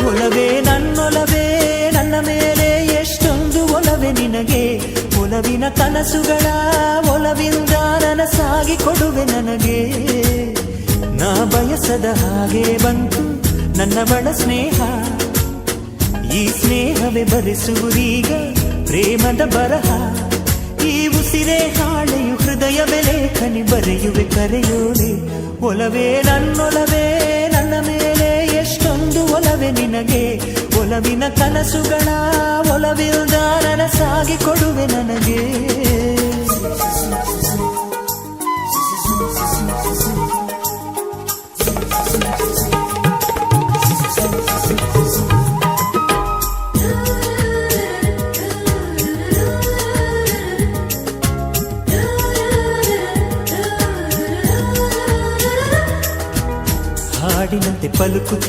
ಒಲವೇ ನನ್ನೊಲವೇ ನನ್ನ ಮೇಲೆ ಎಷ್ಟೊಂದು ಒಲವೇ ನಿನಗೆ. ಒಲವಿನ ಕನಸುಗಳ ಒಲವಿಂದ ನನಸಾಗಿ ಕೊಡುವೆ ನನಗೆ. ನಾ ಬಯಸದ ಹಾಗೆ ಬಂತು ನನ್ನ ಬಳ ಸ್ನೇಹ. ಈ ಸ್ನೇಹವೇ ಬರೆಸುವುದೀಗ ಪ್ರೇಮದ ಬರಹ. ಈ ಉಸಿರೇ ಹಾಳೆಯು ಹೃದಯವೇ ಲೇಖನಿ ಬರೆಯುವೆ ಕರೆಯೋಲೆ. ಒಲವೇ ನನ್ನೊಲವೇ ನನ್ನ ಮೇಲೆ ಎಷ್ಟೊಂದು ಒಲವೇ ನಿನಗೆ. ಒಲವಿನ ಕನಸುಗಳ ಒಲವಿಲ್ದ ನನಸಾಗಿ ಕೊಡುವೆ ನನಗೆ. ಹಾಡಿನಂತೆ ಪಲುಕುತ್ತಿ